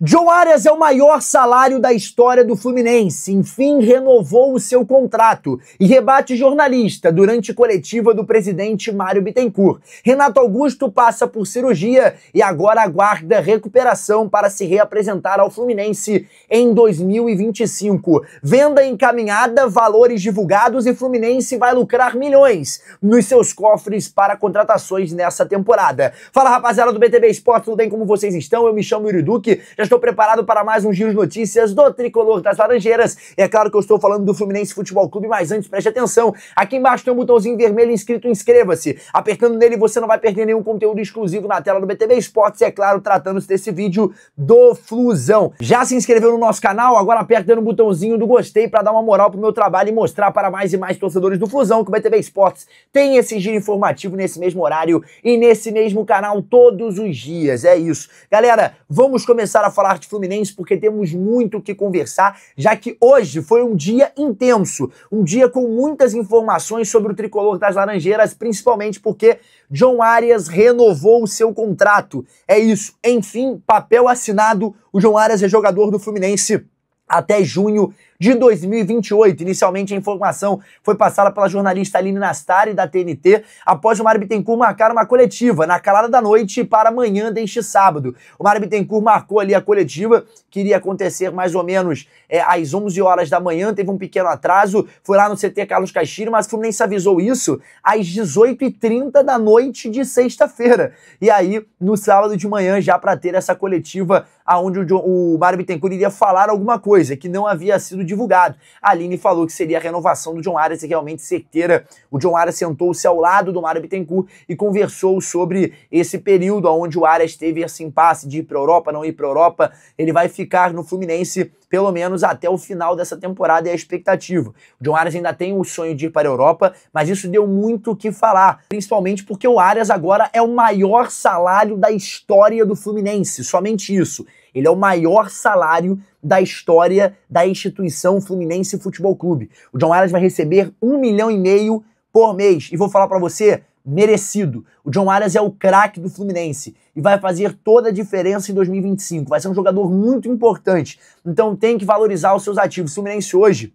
John Arias é o maior salário da história do Fluminense. Enfim, renovou o seu contrato e rebate jornalista durante coletiva do presidente Mário Bittencourt. Renato Augusto passa por cirurgia e agora aguarda recuperação para se reapresentar ao Fluminense em 2025. Venda encaminhada, valores divulgados e Fluminense vai lucrar milhões nos seus cofres para contratações nessa temporada. Fala, rapaziada do BTB Esportes, tudo bem? Como vocês estão? Eu me chamo Yuri Duque, já estou preparado para mais um giro de notícias do Tricolor das Laranjeiras. E é claro que eu estou falando do Fluminense Futebol Clube, mas antes preste atenção, aqui embaixo tem um botãozinho vermelho inscrito inscreva-se. Apertando nele você não vai perder nenhum conteúdo exclusivo na tela do BTB Esportes, e é claro, tratando-se desse vídeo do Flusão. Já se inscreveu no nosso canal? Agora aperta no botãozinho do gostei para dar uma moral pro meu trabalho e mostrar para mais e mais torcedores do Flusão que o BTB Esportes tem esse giro informativo nesse mesmo horário e nesse mesmo canal todos os dias. É isso. Galera, vamos começar a falar de Fluminense porque temos muito o que conversar, já que hoje foi um dia intenso, um dia com muitas informações sobre o Tricolor das Laranjeiras, principalmente porque John Arias renovou o seu contrato. É isso, enfim, papel assinado, o John Arias é jogador do Fluminense até junho de 2028. Inicialmente a informação foi passada pela jornalista Aline Nastari da TNT após o Mário Bittencourt marcar uma coletiva na calada da noite para amanhã deste sábado. O Mário Bittencourt marcou ali a coletiva, que iria acontecer mais ou menos às 11 horas da manhã, teve um pequeno atraso, foi lá no CT Carlos Castilho, mas o Fluminense avisou isso às 18h30 da noite de sexta-feira. E aí, no sábado de manhã, já para ter essa coletiva onde o Mário Bittencourt iria falar alguma coisa que não havia sido divulgado. A Aline falou que seria a renovação do John Arias, e realmente certeira. O John Arias sentou-se ao lado do Mário Bittencourt e conversou sobre esse período onde o Arias teve esse impasse de ir para a Europa, não ir para a Europa. Ele vai ficar no Fluminense pelo menos até o final dessa temporada, é a expectativa. O John Arias ainda tem o sonho de ir para a Europa, mas isso deu muito o que falar, principalmente porque o Arias agora é o maior salário da história do Fluminense, somente isso. Ele é o maior salário da história da instituição Fluminense Futebol Clube. O John Arias vai receber 1,5 milhão por mês. E vou falar pra você, merecido. O John Arias é o craque do Fluminense e vai fazer toda a diferença em 2025. Vai ser um jogador muito importante. Então tem que valorizar os seus ativos. O Fluminense hoje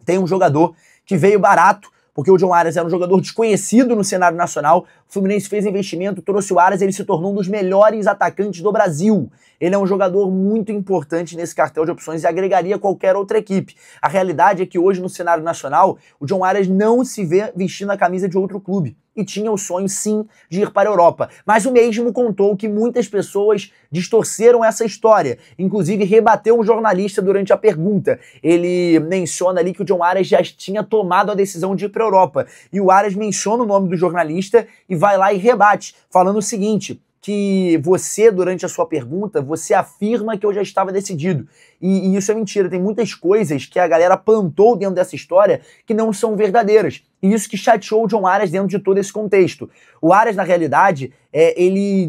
tem um jogador que veio barato, porque o John Arias era um jogador desconhecido no cenário nacional. O Fluminense fez investimento, trouxe o Arias, ele se tornou um dos melhores atacantes do Brasil. Ele é um jogador muito importante nesse cartel de opções e agregaria qualquer outra equipe. A realidade é que hoje no cenário nacional, o John Arias não se vê vestindo a camisa de outro clube. E tinha o sonho, sim, de ir para a Europa. Mas o mesmo contou que muitas pessoas distorceram essa história. Inclusive, rebateu um jornalista durante a pergunta. Ele menciona ali que o John Arias já tinha tomado a decisão de ir para a Europa. E o Arias menciona o nome do jornalista e vai lá e rebate, falando o seguinte, que você, durante a sua pergunta, você afirma que eu já estava decidido. E isso é mentira. Tem muitas coisas que a galera plantou dentro dessa história que não são verdadeiras. E isso que chateou o John Arias dentro de todo esse contexto. O Arias, na realidade, ele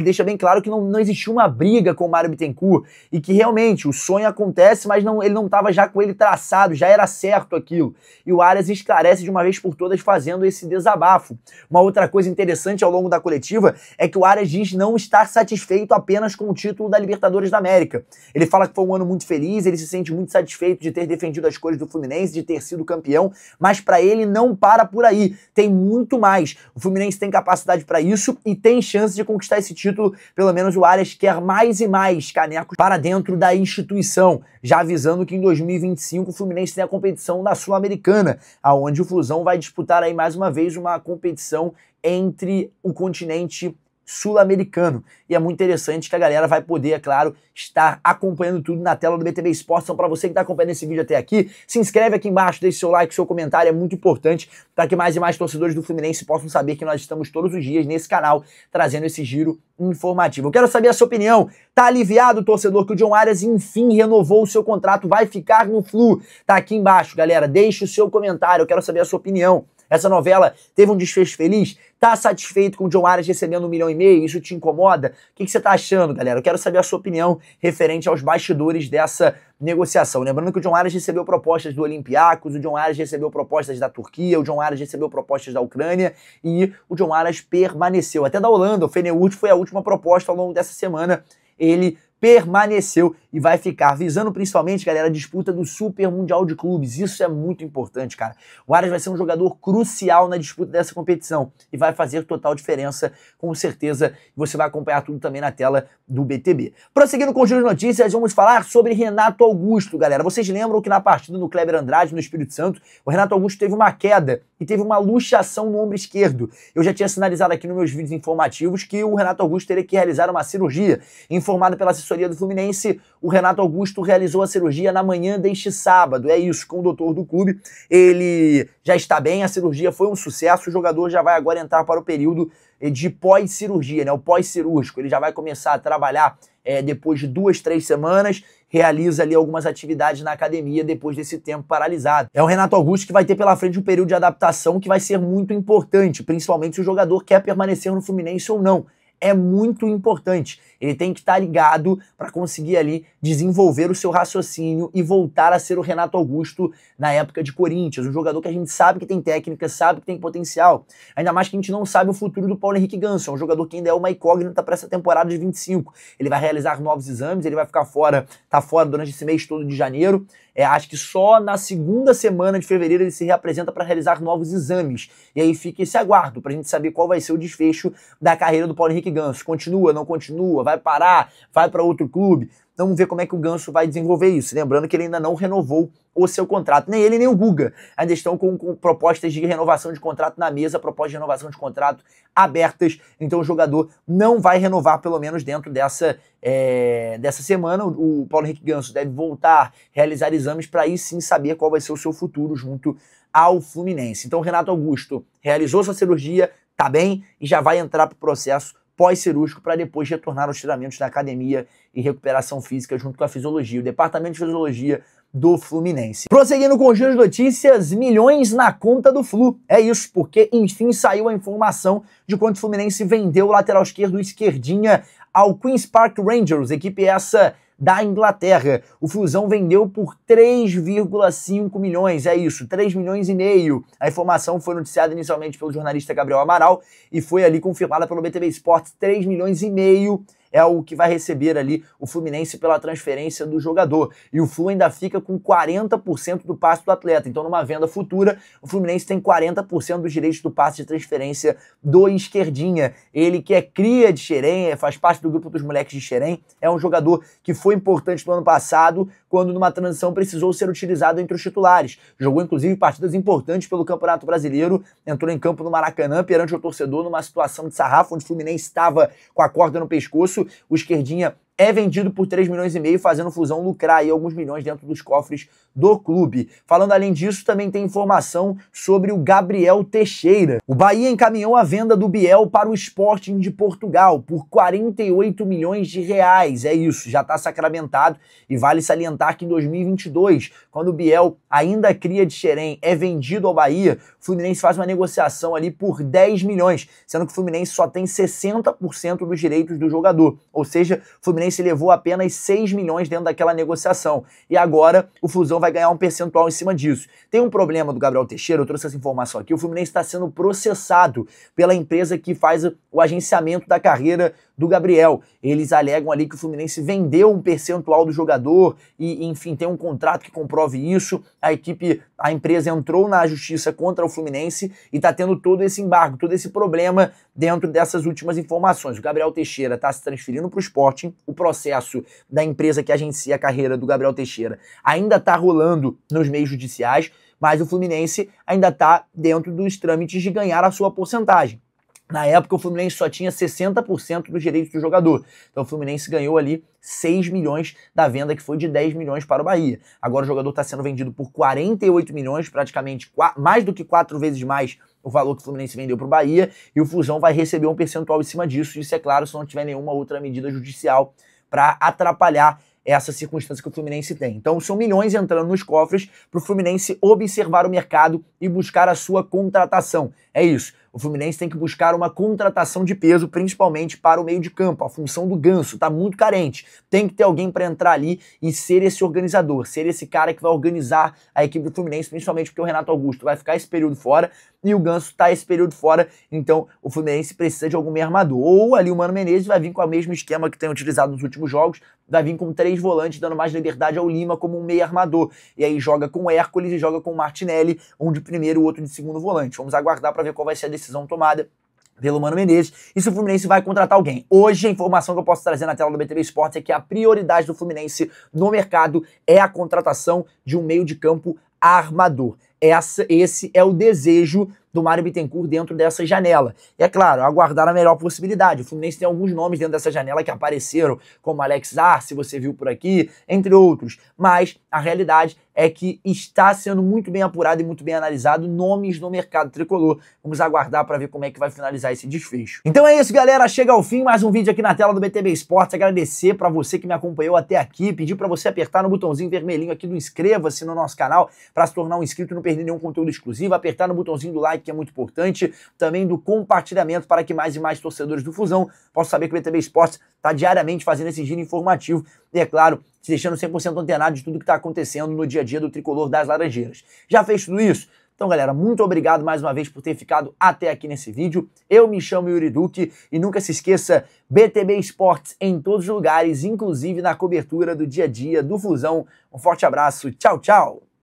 deixa bem claro que não existiu uma briga com o Mário Bittencourt e que realmente o sonho acontece, mas ele não estava já com ele traçado, já era certo aquilo. E o Arias esclarece de uma vez por todas fazendo esse desabafo. Uma outra coisa interessante ao longo da coletiva é que o Arias diz não estar satisfeito apenas com o título da Libertadores da América. Ele fala que foi um ano muito feliz, ele se sente muito satisfeito de ter defendido as cores do Fluminense, de ter sido campeão, mas para ele não para por aí, tem muito mais. O Fluminense tem capacidade para isso e tem chance de conquistar esse título. Pelo menos o Arias quer mais e mais canecos para dentro da instituição, já avisando que em 2025 o Fluminense tem a competição da Sul-Americana, aonde o Flusão vai disputar aí mais uma vez uma competição entre o continente sul-americano. E é muito interessante que a galera vai poder, é claro, estar acompanhando tudo na tela do BTB Esportes. Então, para você que está acompanhando esse vídeo até aqui, se inscreve aqui embaixo, deixe seu like, seu comentário, é muito importante para que mais e mais torcedores do Fluminense possam saber que nós estamos todos os dias nesse canal trazendo esse giro informativo. Eu quero saber a sua opinião. Tá aliviado, torcedor, que o John Arias enfim renovou o seu contrato, vai ficar no Flu? Tá aqui embaixo, galera. Deixe o seu comentário, eu quero saber a sua opinião. Essa novela teve um desfecho feliz? Tá satisfeito com o John Arias recebendo 1,5 milhão? Isso te incomoda? O que você tá achando, galera? Eu quero saber a sua opinião referente aos bastidores dessa negociação. Lembrando que o John Arias recebeu propostas do Olympiacos, o John Arias recebeu propostas da Turquia, o John Arias recebeu propostas da Ucrânia e o John Arias permaneceu. Até da Holanda, o Feyenoord foi a última proposta ao longo dessa semana. Ele permaneceu e vai ficar, visando principalmente, galera, a disputa do Super Mundial de Clubes. Isso é muito importante, cara. O Arias vai ser um jogador crucial na disputa dessa competição e vai fazer total diferença, com certeza. Você vai acompanhar tudo também na tela do BTB. Prosseguindo com o giro de notícias, vamos falar sobre Renato Augusto, galera. Vocês lembram que na partida no Kleber Andrade, no Espírito Santo, o Renato Augusto teve uma queda e teve uma luxação no ombro esquerdo. Eu já tinha sinalizado aqui nos meus vídeos informativos que o Renato Augusto teria que realizar uma cirurgia. Informado pela assessoria do Fluminense, o Renato Augusto realizou a cirurgia na manhã deste sábado. É isso, com o doutor do clube. Ele já está bem, a cirurgia foi um sucesso, o jogador já vai agora entrar para o período de pós-cirurgia, né? O pós-cirúrgico. Ele já vai começar a trabalhar depois de 2, 3 semanas, realiza ali algumas atividades na academia depois desse tempo paralisado. É o Renato Augusto que vai ter pela frente um período de adaptação que vai ser muito importante, principalmente se o jogador quer permanecer no Fluminense ou não. É muito importante. Ele tem que estar ligado para conseguir ali desenvolver o seu raciocínio e voltar a ser o Renato Augusto na época de Corinthians. Um jogador que a gente sabe que tem técnica, sabe que tem potencial. Ainda mais que a gente não sabe o futuro do Paulo Henrique Ganso. É um jogador que ainda é uma incógnita para essa temporada de 25. Ele vai realizar novos exames, ele vai ficar fora, tá fora durante esse mês todo de janeiro. Acho que só na segunda semana de fevereiro ele se reapresenta para realizar novos exames. E aí fica esse aguardo para a gente saber qual vai ser o desfecho da carreira do Paulo Henrique Ganso. Continua, não continua, vai parar, vai para outro clube. Então vamos ver como é que o Ganso vai desenvolver isso. Lembrando que ele ainda não renovou o seu contrato. Nem ele, nem o Guga ainda estão com propostas de renovação de contrato na mesa, propostas de renovação de contrato abertas. Então o jogador não vai renovar, pelo menos dentro dessa semana. O Paulo Henrique Ganso deve voltar, realizar exames para aí sim saber qual vai ser o seu futuro junto ao Fluminense. Então o Renato Augusto realizou sua cirurgia, tá bem e já vai entrar para o processo pós-cirúrgico para depois retornar aos treinamentos da academia e recuperação física junto com a fisiologia, o departamento de fisiologia do Fluminense. Prosseguindo com os giro de notícias, milhões na conta do Flu. É isso, porque enfim saiu a informação de quanto o Fluminense vendeu o lateral esquerdo Esquerdinha ao Queen's Park Rangers, equipe essa da Inglaterra. O Flusão vendeu por 3,5 milhões, é isso, 3 milhões e meio. A informação foi noticiada inicialmente pelo jornalista Gabriel Amaral e foi ali confirmada pelo BTV Esportes, 3 milhões e meio é o que vai receber ali o Fluminense pela transferência do jogador. E o Flu ainda fica com 40% do passe do atleta. Então, numa venda futura, o Fluminense tem 40% dos direitos do passe de transferência do Esquerdinha. Ele que é cria de Xerém, faz parte do grupo dos moleques de Xerém, é um jogador que foi importante no ano passado, quando numa transição precisou ser utilizado entre os titulares. Jogou, inclusive, partidas importantes pelo Campeonato Brasileiro, entrou em campo no Maracanã perante o torcedor numa situação de sarrafo, onde o Fluminense estava com a corda no pescoço. O Esquerdinha é vendido por 3 milhões e meio, fazendo o Flusão lucrar aí alguns milhões dentro dos cofres do clube. Falando além disso, também tem informação sobre o Gabriel Teixeira. O Bahia encaminhou a venda do Biel para o Sporting de Portugal por 48 milhões de reais. É isso, já está sacramentado e vale salientar que em 2022, quando o Biel, ainda cria de Xerém, é vendido ao Bahia, o Fluminense faz uma negociação ali por 10 milhões, sendo que o Fluminense só tem 60% dos direitos do jogador. Ou seja, o Fluminense levou apenas 6 milhões dentro daquela negociação. E agora o Flusão vai ganhar um percentual em cima disso. Tem um problema do Gabriel Teixeira, eu trouxe essa informação aqui, o Fluminense está sendo processado pela empresa que faz o agenciamento da carreira do Gabriel. Eles alegam ali que o Fluminense vendeu um percentual do jogador e, enfim, tem um contrato que comprove isso. A empresa entrou na justiça contra o Fluminense e está tendo todo esse embargo, todo esse problema dentro dessas últimas informações. O Gabriel Teixeira está se transferindo para o Sporting, o processo da empresa que agencia a carreira do Gabriel Teixeira ainda está rolando nos meios judiciais, mas o Fluminense ainda está dentro dos trâmites de ganhar a sua porcentagem. Na época, o Fluminense só tinha 60% dos direitos do jogador. Então, o Fluminense ganhou ali 6 milhões da venda, que foi de 10 milhões para o Bahia. Agora, o jogador está sendo vendido por 48 milhões, praticamente mais do que 4 vezes mais o valor que o Fluminense vendeu para o Bahia, e o Flusão vai receber um percentual em cima disso. Isso é claro, se não tiver nenhuma outra medida judicial para atrapalhar essa circunstância que o Fluminense tem. Então são milhões entrando nos cofres para o Fluminense observar o mercado e buscar a sua contratação. É isso. O Fluminense tem que buscar uma contratação de peso, principalmente para o meio de campo. A função do Ganso tá muito carente. Tem que ter alguém para entrar ali e ser esse organizador, ser esse cara que vai organizar a equipe do Fluminense, principalmente porque o Renato Augusto vai ficar esse período fora e o Ganso tá esse período fora, então o Fluminense precisa de algum meio armador. Ou ali o Mano Menezes vai vir com o mesmo esquema que tem utilizado nos últimos jogos, vai vir com 3 volantes, dando mais liberdade ao Lima como um meio armador. E aí joga com o Hércules e joga com o Martinelli, um de primeiro e o outro de segundo volante. Vamos aguardar para ver qual vai ser a decisão tomada pelo Mano Menezes e se o Fluminense vai contratar alguém. Hoje a informação que eu posso trazer na tela do BTV Esportes é que a prioridade do Fluminense no mercado é a contratação de um meio de campo armador. Esse é o desejo do Mário Bittencourt dentro dessa janela. E é claro, aguardar a melhor possibilidade. O Fluminense tem alguns nomes dentro dessa janela que apareceram, como Alex Arce, você viu por aqui, entre outros. Mas a realidade é que está sendo muito bem apurado e muito bem analisado nomes no mercado tricolor. Vamos aguardar para ver como é que vai finalizar esse desfecho. Então é isso, galera. Chega ao fim mais um vídeo aqui na tela do BTV Esportes. Agradecer para você que me acompanhou até aqui. Pedir para você apertar no botãozinho vermelhinho aqui do inscreva-se no nosso canal para se tornar um inscrito e não perder nenhum conteúdo exclusivo. Apertar no botãozinho do like, que é muito importante. Também do compartilhamento para que mais e mais torcedores do Fusão possam saber que o BTV Esportes está diariamente fazendo esse giro informativo. E é claro, te deixando 100% antenado de tudo que está acontecendo no dia a dia do tricolor das Laranjeiras. Já fez tudo isso? Então, galera, muito obrigado mais uma vez por ter ficado até aqui nesse vídeo. Eu me chamo Yuri Duque e nunca se esqueça, BTV Esportes em todos os lugares, inclusive na cobertura do dia a dia do Fusão. Um forte abraço, tchau, tchau!